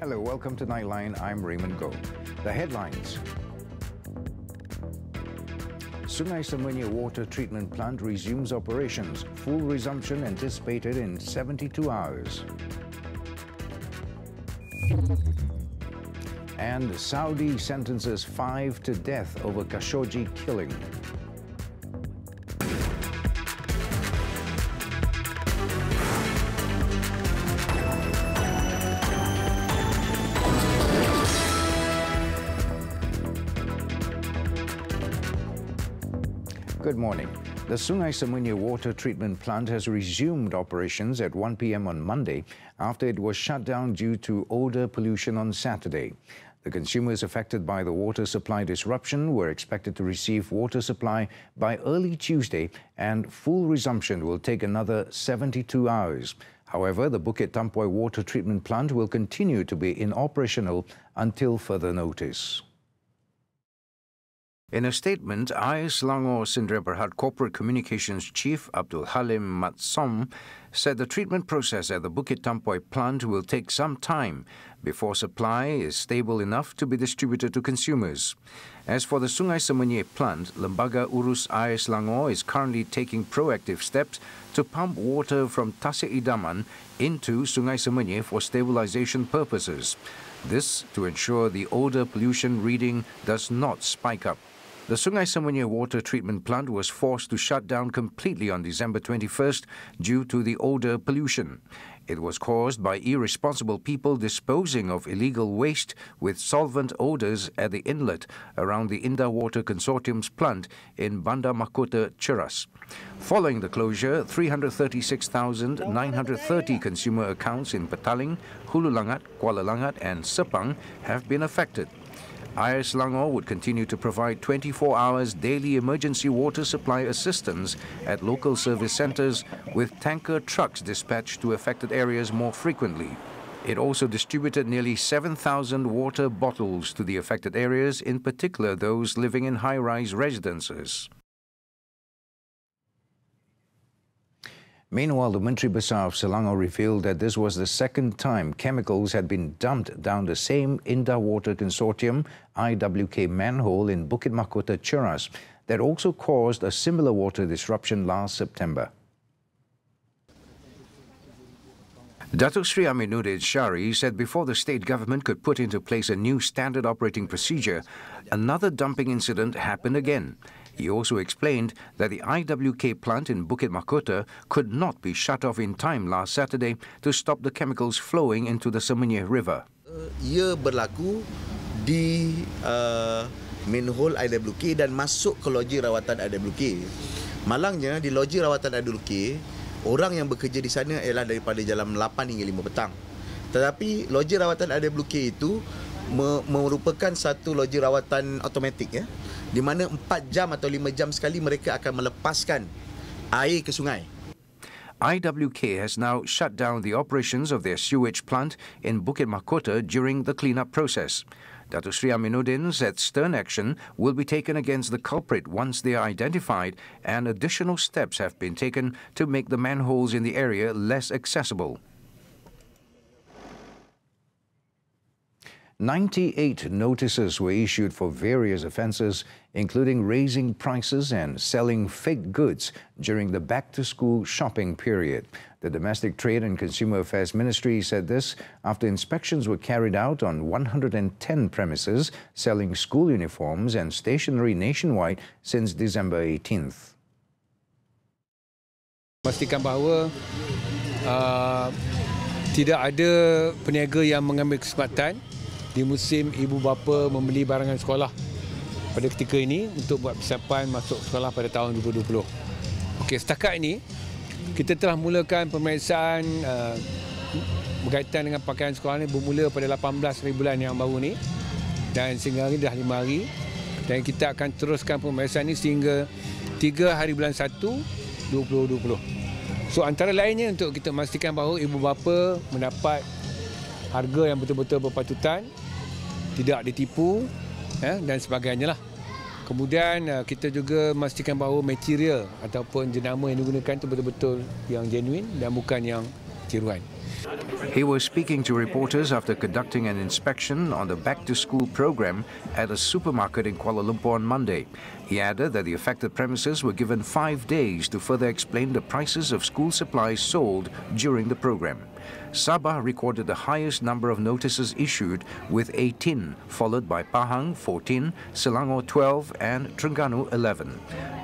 Hello, welcome to Nightline. I'm Raymond Goh. The headlines. Sungai Semuanya Water Treatment Plant resumes operations. Full resumption anticipated in 72 hours. And Saudi sentences 5 to death over Khashoggi killing. Good morning. The Sungai Semuanya Water Treatment Plant has resumed operations at 1 p.m. on Monday after it was shut down due to odour pollution on Saturday. The consumers affected by the water supply disruption were expected to receive water supply by early Tuesday, and full resumption will take another 72 hours. However, the Bukit Tampoy Water Treatment Plant will continue to be inoperational until further notice. In a statement, IS Selangor Sdn Bhd Corporate Communications Chief Abdul Halim Matsom said the treatment process at the Bukit Tampoy plant will take some time before supply is stable enough to be distributed to consumers. As for the Sungai Semuanya plant, Lembaga Urus Air Selangor is currently taking proactive steps to pump water from Tasik Idaman into Sungai Semuanya for stabilization purposes. This to ensure the odour pollution reading does not spike up. The Sungai Semuanya Water Treatment Plant was forced to shut down completely on December 21st due to the odour pollution. It was caused by irresponsible people disposing of illegal waste with solvent odours at the inlet around the Indah Water Consortium's plant in Bandar Mahkota, Cheras. Following the closure, 336,930 consumer accounts in Petaling, Hulu Langat, Kuala Langat and Sepang have been affected. Air Selangor would continue to provide 24 hours daily emergency water supply assistance at local service centres, with tanker trucks dispatched to affected areas more frequently. It also distributed nearly 7,000 water bottles to the affected areas, in particular those living in high-rise residences. Meanwhile, the Menteri Besar of Selangor revealed that this was the second time chemicals had been dumped down the same Indah Water Consortium IWK manhole in Bukit Mahkota, Cheras, that also caused a similar water disruption last September. Datuk Sri Aminuddin Shari said before the state government could put into place a new standard operating procedure, another dumping incident happened again. He also explained that the IWK plant in Bukit Mahkota could not be shut off in time last Saturday to stop the chemicals flowing into the Semuanya River. Ia berlaku di manhole IWK dan masuk ke loji rawatan IWK. Malangnya di loji rawatan IWK, orang yang bekerja di sana ialah daripada jam 8 hingga 5 petang. Tetapi loji rawatan IWK itu merupakan satu loji rawatan automatik, ya, di mana 4 jam atau 5 jam sekali mereka akan melepaskan air ke sungai. IWK has now shut down the operations of their sewage plant in Bukit Mahkota during the cleanup process. Datuk Sri Aminuddin said stern action will be taken against the culprit once they are identified, and additional steps have been taken to make the manholes in the area less accessible. 98 notices were issued for various offences, including raising prices and selling fake goods during the back-to-school shopping period. The Domestic Trade and Consumer Affairs Ministry said this after inspections were carried out on 110 premises selling school uniforms and stationery nationwide since December 18th. Pastikan bahawa tidak ada peniaga yang mengambil kesempatan di musim ibu bapa membeli barangan sekolah pada ketika ini untuk buat persiapan masuk sekolah pada tahun 2020. Okey, setakat ini kita telah mulakan pemeriksaan berkaitan dengan pakaian sekolah ini bermula pada 18 hari bulan yang baru ni, dan sehingga hari dah 5 hari, dan kita akan teruskan pemeriksaan ini sehingga 3 hari bulan 1 2020. So antara lainnya untuk kita memastikan bahawa ibu bapa mendapat harga yang betul-betul berpatutan, tidak ditipu dan sebagainya lah. Kemudian kita juga memastikan bahawa material ataupun jenama yang digunakan itu betul-betul yang genuine dan bukan yang tiruan. He was speaking to reporters after conducting an inspection on the back-to-school program at a supermarket in Kuala Lumpur on Monday. He added that the affected premises were given 5 days to further explain the prices of school supplies sold during the program. Sabah recorded the highest number of notices issued with 18, followed by Pahang 14, Selangor 12 and Terengganu 11.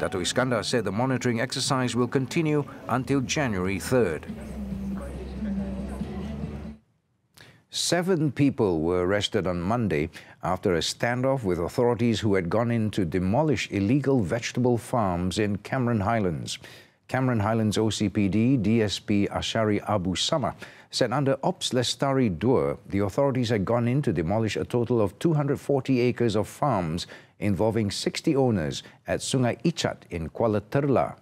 Dato' Iskandar said the monitoring exercise will continue until January 3rd. 7 people were arrested on Monday after a standoff with authorities who had gone in to demolish illegal vegetable farms in Cameron Highlands. Cameron Highlands OCPD DSP Ashari Abu Sama said under Ops Lestari Dua, the authorities had gone in to demolish a total of 240 acres of farms involving 60 owners at Sungai Ichat in Kuala Terla.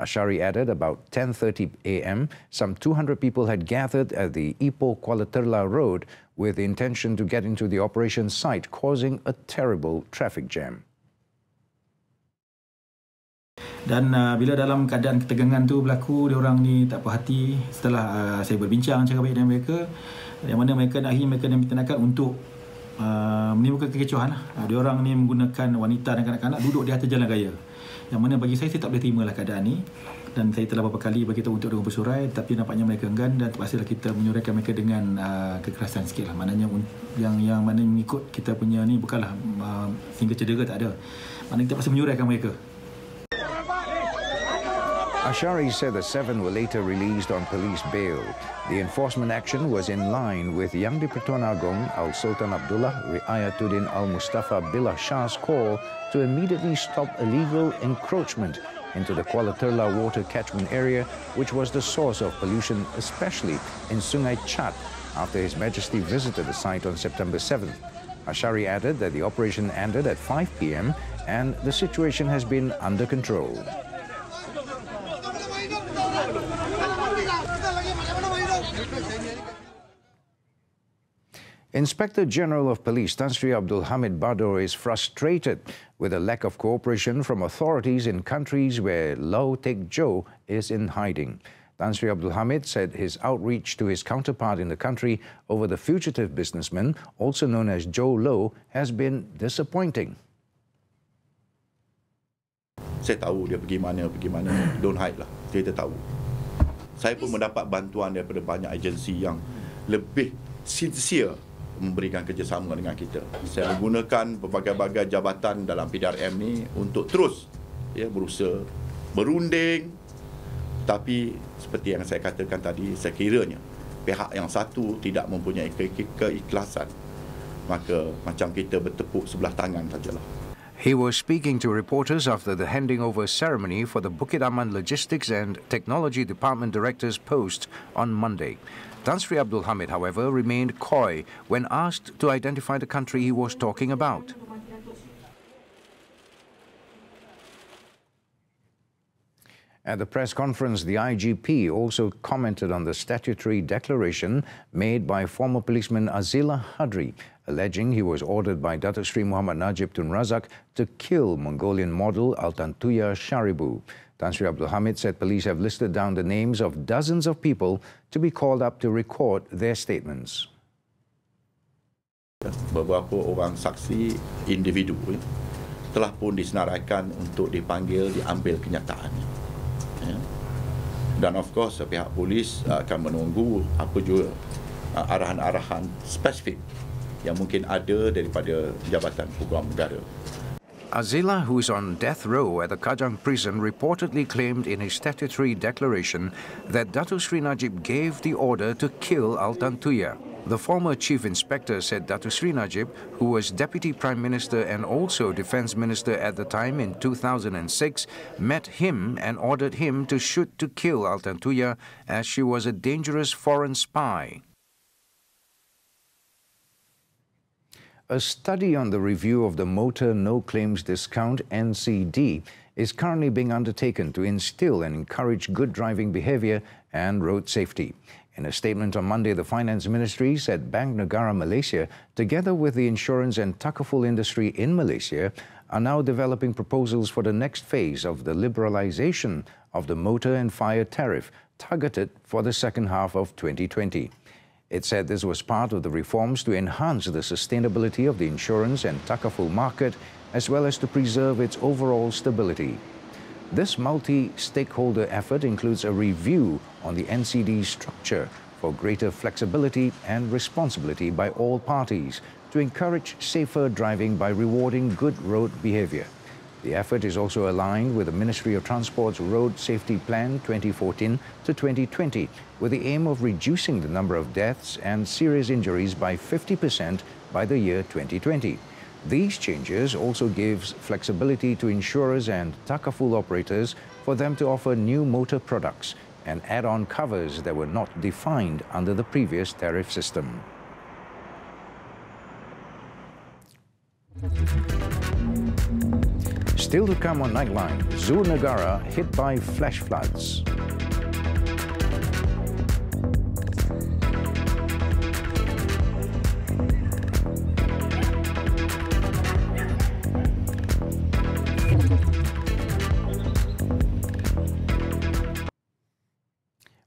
Ashari added about 10:30 a.m., some 200 people had gathered at the Ipoh Kuala Terla Road with the intention to get into the operation site, causing a terrible traffic jam. Dan bila dalam keadaan ketegangan tu berlaku, diorang ni tak puas hati setelah saya berbincang cakap baik dengan mereka, yang mana mereka tindakan untuk menimbulkan kekecauan. Diorang ni menggunakan wanita dan kanak-kanak duduk di atas jalan raya. Yang mana bagi saya tak boleh terima lah keadaan ni. Dan saya telah beberapa kali beritahu untuk mereka bersurai, tapi nampaknya mereka enggan dan terpaksalah kita menyuraikan mereka dengan kekerasan sikit lah. Maknanya yang mana mengikut kita punya ni bukanlah sehingga cedera, tak ada. Maknanya kita terpaksa menyuraikan mereka. Ashari said the 7 were later released on police bail. The enforcement action was in line with Yang di-Pertuan Agong Al-Sultan Abdullah Riayatuddin Al-Mustafa Billah Shah's call to immediately stop illegal encroachment into the Kuala Terla water catchment area, which was the source of pollution, especially in Sungai Chat, after His Majesty visited the site on September 7th. Ashari added that the operation ended at 5 p.m. and the situation has been under control. Inspector General of Police Tan Sri Abdul Hamid Bador is frustrated with a lack of cooperation from authorities in countries where Lau Tek Joe is in hiding. Tan Sri Abdul Hamid said his outreach to his counterpart in the country over the fugitive businessman, also known as Joe Low, has been disappointing. Saya tahu dia pergi mana, don't hide lah, kita tahu. Saya pun mendapat bantuan daripada banyak agensi yang lebih sincere memberikan kerjasama dengan kita. Saya menggunakan berbagai-bagai jabatan dalam PDRM ni untuk terus berusaha berunding, tapi seperti yang saya katakan tadi, sekiranya pihak yang satu tidak mempunyai keikhlasan, maka macam kita bertepuk sebelah tangan sajalah. He was speaking to reporters after the handing over ceremony for the Bukit Aman Logistics and Technology Department Director's post on Monday. Tan Sri Abdul Hamid, however, remained coy when asked to identify the country he was talking about. At the press conference, the IGP also commented on the statutory declaration made by former policeman Azila Hadri, alleging he was ordered by Datuk Sri Muhammad Najib Tun Razak to kill Mongolian model Altantuya Sharibu. Tan Sri Abdul Hamid said police have listed down the names of dozens of people to be called up to record their statements. Beberapa orang saksi individu telah pun disenaraikan untuk dipanggil, diambil kenyataannya. Dan of course pihak polis akan menunggu apa juga arahan-arahan spesifik yang mungkin ada daripada Jabatan Peguam Negara. Azila, who is on death row at the Kajang prison, reportedly claimed in his statutory declaration that Datuk Sri Najib gave the order to kill Altantuya. The former chief inspector said Datuk Sri Najib, who was Deputy Prime Minister and also Defence Minister at the time in 2006, met him and ordered him to shoot to kill Altantuya as she was a dangerous foreign spy. A study on the review of the Motor No Claims Discount (NCD) is currently being undertaken to instill and encourage good driving behaviour and road safety. In a statement on Monday, the Finance Ministry said Bank Negara Malaysia, together with the insurance and takaful industry in Malaysia, are now developing proposals for the next phase of the liberalization of the motor and fire tariff targeted for the second half of 2020. It said this was part of the reforms to enhance the sustainability of the insurance and takaful market, as well as to preserve its overall stability. This multi-stakeholder effort includes a review on the NCD's structure for greater flexibility and responsibility by all parties to encourage safer driving by rewarding good road behavior. The effort is also aligned with the Ministry of Transport's Road Safety Plan 2014 to 2020, with the aim of reducing the number of deaths and serious injuries by 50% by the year 2020. These changes also gives flexibility to insurers and takaful operators for them to offer new motor products and add-on covers that were not defined under the previous tariff system. Still to come on Nightline, Zoo Negara hit by flash floods.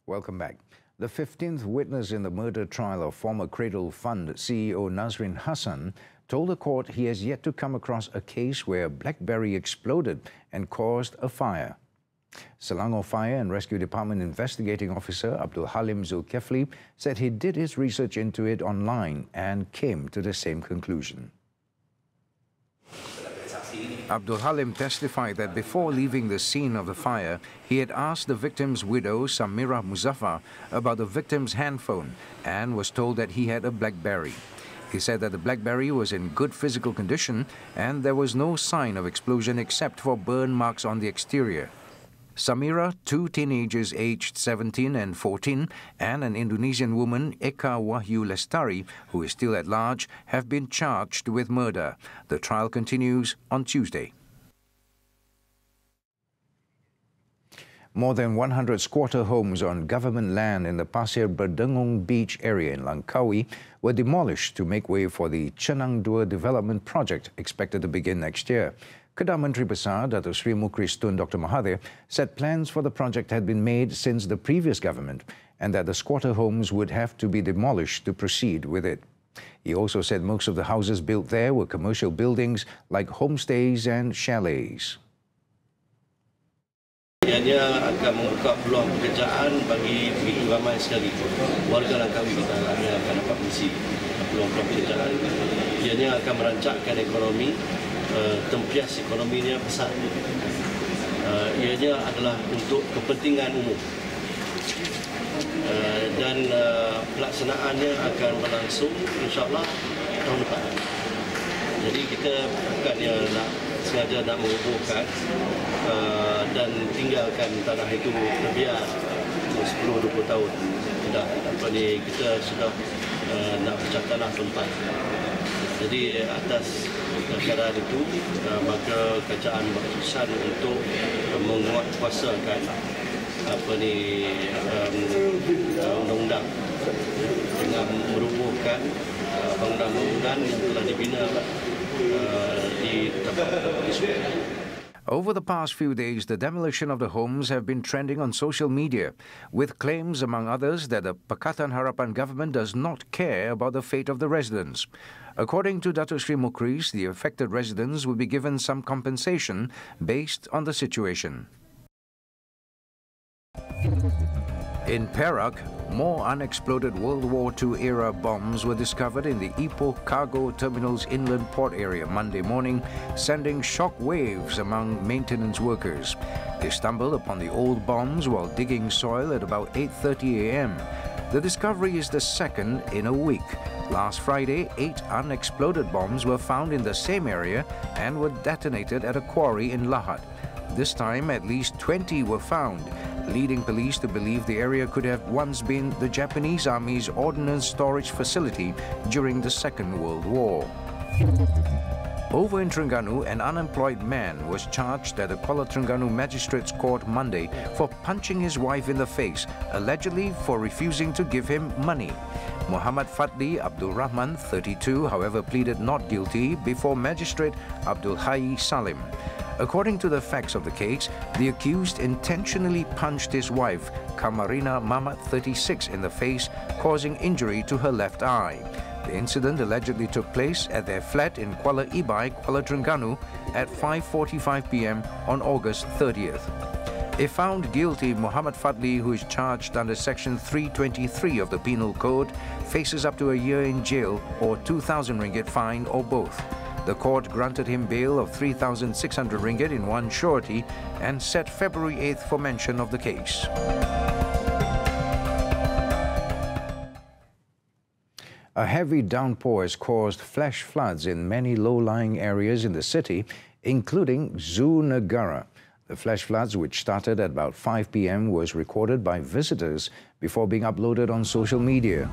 Welcome back. The 15th witness in the murder trial of former Cradle Fund CEO Nazrin Hassan told the court he has yet to come across a case where a BlackBerry exploded and caused a fire. Selangor Fire and Rescue Department investigating officer Abdul Halim Zulkifli said he did his research into it online and came to the same conclusion. Abdul Halim testified that before leaving the scene of the fire, he had asked the victim's widow, Samira Muzaffar, about the victim's handphone and was told that he had a BlackBerry. He said that the BlackBerry was in good physical condition and there was no sign of explosion except for burn marks on the exterior. Samira, two teenagers aged 17 and 14, and an Indonesian woman, Eka Wahyu Lestari, who is still at large, have been charged with murder. The trial continues on Tuesday. More than 100 squatter homes on government land in the Pasir Berdengung Beach area in Langkawi were demolished to make way for the Chenang Dua development project expected to begin next year. Kedah Menteri Besar Datuk Seri Mukris Tun Dr. Mahathir said plans for the project had been made since the previous government and that the squatter homes would have to be demolished to proceed with it. He also said most of the houses built there were commercial buildings like homestays and chalets. Ianya akan membuka peluang pekerjaan bagi begitu ramai sekali warga Langkawi kita akan dapat mengisi peluang pekerjaan. Ianya akan merancangkan ekonomi, tempias ekonominya besar. Ianya adalah untuk kepentingan umum dan pelaksanaannya akan berlangsung insyaAllah tahun depan. Jadi kita bukannya sengaja nak menguburkan dan tinggalkan tanah itu terbiar 10-20 tahun. Tidak, kita sudah nak pecah tanah tempat. Jadi atas keadaan itu, maka kerajaan berkeputusan untuk menguatkuasakan undang-undang dengan merubuhkan bangunan-bangunan yang telah dibina di tempat tersebut. Over the past few days, the demolition of the homes have been trending on social media, with claims, among others, that the Pakatan Harapan government does not care about the fate of the residents. According to Datuk Seri Mukris, the affected residents will be given some compensation based on the situation. In Perak, more unexploded World War II-era bombs were discovered in the Ipoh Cargo Terminal's inland port area Monday morning, sending shock waves among maintenance workers. They stumbled upon the old bombs while digging soil at about 8:30 a.m. The discovery is the second in a week. Last Friday, 8 unexploded bombs were found in the same area and were detonated at a quarry in Lahad. This time, at least 20 were found, leading police to believe the area could have once been the Japanese Army's ordnance storage facility during the Second World War. Over in Terengganu, an unemployed man was charged at the Kuala Terengganu Magistrates Court Monday for punching his wife in the face, allegedly for refusing to give him money. Muhammad Fadli Abdul Rahman, 32, however, pleaded not guilty before Magistrate Abdul Hayy Salim. According to the facts of the case, the accused intentionally punched his wife, Kamarina Mamat, 36, in the face, causing injury to her left eye. The incident allegedly took place at their flat in Kuala Ibai, Kuala Terengganu at 5:45 p.m. on August 30th. If found guilty, Muhammad Fadli, who is charged under Section 323 of the Penal Code, faces up to a year in jail or 2,000 ringgit fine or both. The court granted him bail of 3,600 ringgit in one surety and set February 8th for mention of the case. A heavy downpour has caused flash floods in many low-lying areas in the city, including Zoo Negara. The flash floods, which started at about 5 p.m., was recorded by visitors before being uploaded on social media.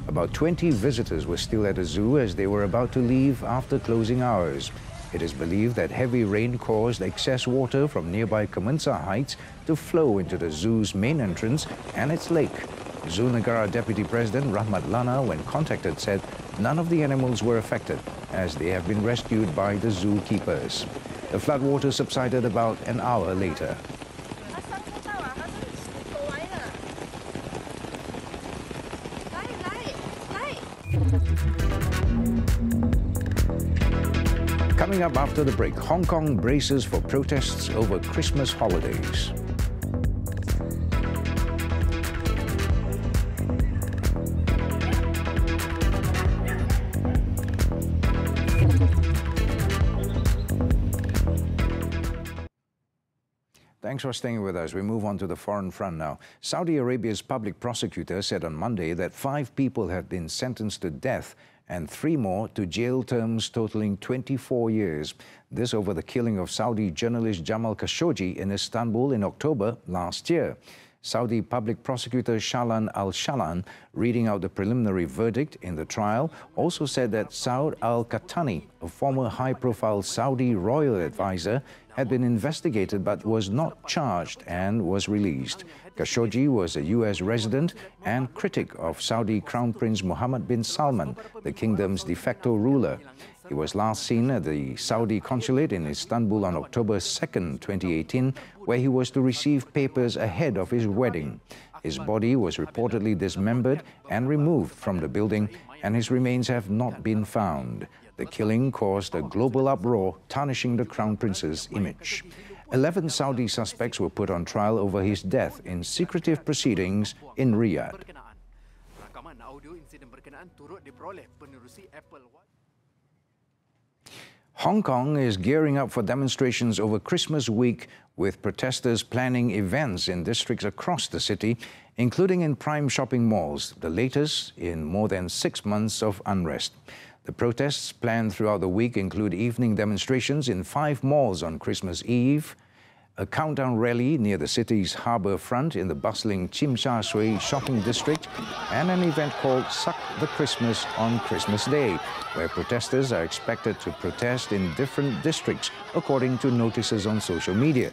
About 20 visitors were still at the zoo as they were about to leave after closing hours. It is believed that heavy rain caused excess water from nearby Kemensa Heights to flow into the zoo's main entrance and its lake. Zoo Negara Deputy President Rahmat Lana, when contacted, said none of the animals were affected as they have been rescued by the zookeepers. The floodwater subsided about an hour later. Coming up after the break, Hong Kong braces for protests over Christmas holidays. Thanks for staying with us. We move on to the foreign front now. Saudi Arabia's public prosecutor said on Monday that 5 people have been sentenced to death and 3 more to jail terms totaling 24 years. This over the killing of Saudi journalist Jamal Khashoggi in Istanbul in October last year. Saudi public prosecutor Shalan al-Shalan, reading out the preliminary verdict in the trial, also said that Saud al-Qahtani, a former high-profile Saudi royal advisor, had been investigated but was not charged and was released. Khashoggi was a U.S. resident and critic of Saudi Crown Prince Mohammed bin Salman, the kingdom's de facto ruler. He was last seen at the Saudi consulate in Istanbul on October 2nd, 2018, where he was to receive papers ahead of his wedding. His body was reportedly dismembered and removed from the building, and his remains have not been found. The killing caused a global uproar, tarnishing the Crown Prince's image. 11 Saudi suspects were put on trial over his death in secretive proceedings in Riyadh. Hong Kong is gearing up for demonstrations over Christmas week, with protesters planning events in districts across the city, including in prime shopping malls, the latest in more than 6 months of unrest. The protests planned throughout the week include evening demonstrations in 5 malls on Christmas Eve, a countdown rally near the city's harbour front in the bustling Tsim Sha Tsui shopping district, and an event called Suck the Christmas on Christmas Day, where protesters are expected to protest in different districts, according to notices on social media.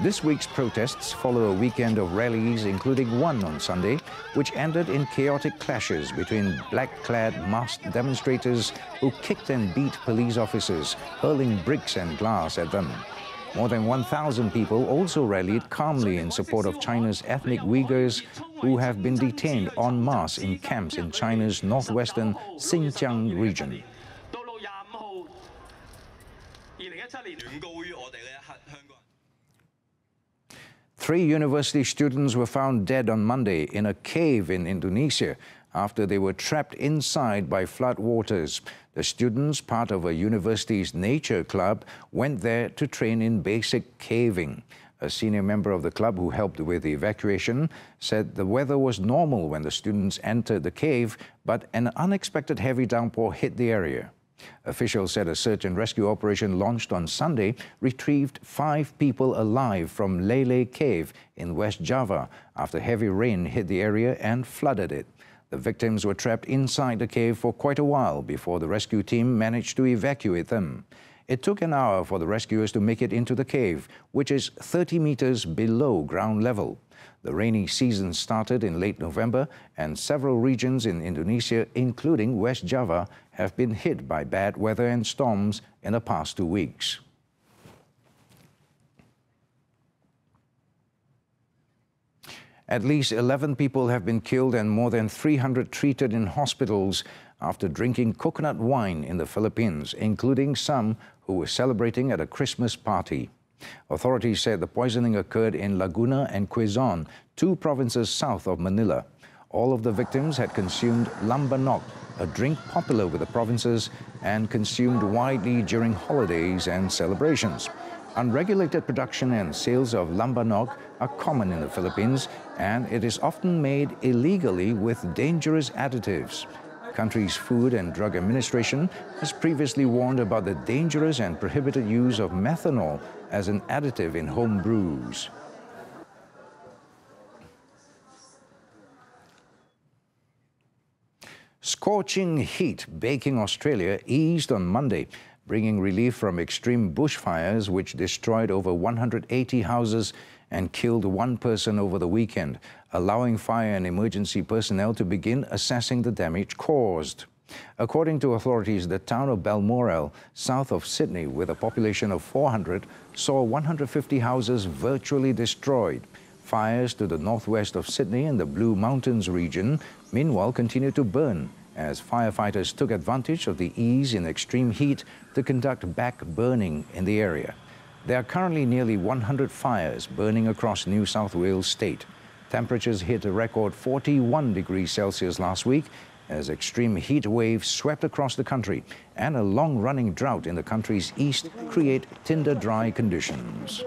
This week's protests follow a weekend of rallies, including one on Sunday, which ended in chaotic clashes between black-clad masked demonstrators who kicked and beat police officers, hurling bricks and glass at them. More than 1,000 people also rallied calmly in support of China's ethnic Uyghurs, who have been detained en masse in camps in China's northwestern Xinjiang region. Three university students were found dead on Monday in a cave in Indonesia after they were trapped inside by flood waters. The students, part of a university's nature club, went there to train in basic caving. A senior member of the club who helped with the evacuation said the weather was normal when the students entered the cave, but an unexpected heavy downpour hit the area. Officials said a search and rescue operation launched on Sunday retrieved 5 people alive from Lele Cave in West Java after heavy rain hit the area and flooded it. The victims were trapped inside the cave for quite a while before the rescue team managed to evacuate them. It took an hour for the rescuers to make it into the cave, which is 30 meters below ground level. The rainy season started in late November, and several regions in Indonesia, including West Java, have been hit by bad weather and storms in the past 2 weeks. At least 11 people have been killed and more than 300 treated in hospitals after drinking coconut wine in the Philippines, including some who were celebrating at a Christmas party. Authorities said the poisoning occurred in Laguna and Quezon, 2 provinces south of Manila. All of the victims had consumed lambanog, a drink popular with the provinces and consumed widely during holidays and celebrations. Unregulated production and sales of lambanog are common in the Philippines, and it is often made illegally with dangerous additives. The country's Food and Drug Administration has previously warned about the dangerous and prohibited use of methanol as an additive in home brews. Scorching heat baking Australia eased on Monday, bringing relief from extreme bushfires which destroyed over 180 houses and killed 1 person over the weekend, allowing fire and emergency personnel to begin assessing the damage caused. According to authorities, the town of Balmoral, south of Sydney, with a population of 400, saw 150 houses virtually destroyed. Fires to the northwest of Sydney in the Blue Mountains region, meanwhile, continued to burn as firefighters took advantage of the ease in extreme heat to conduct back burning in the area. There are currently nearly 100 fires burning across New South Wales state. Temperatures hit a record 41 degrees Celsius last week as extreme heat waves swept across the country, and a long-running drought in the country's east create tinder-dry conditions.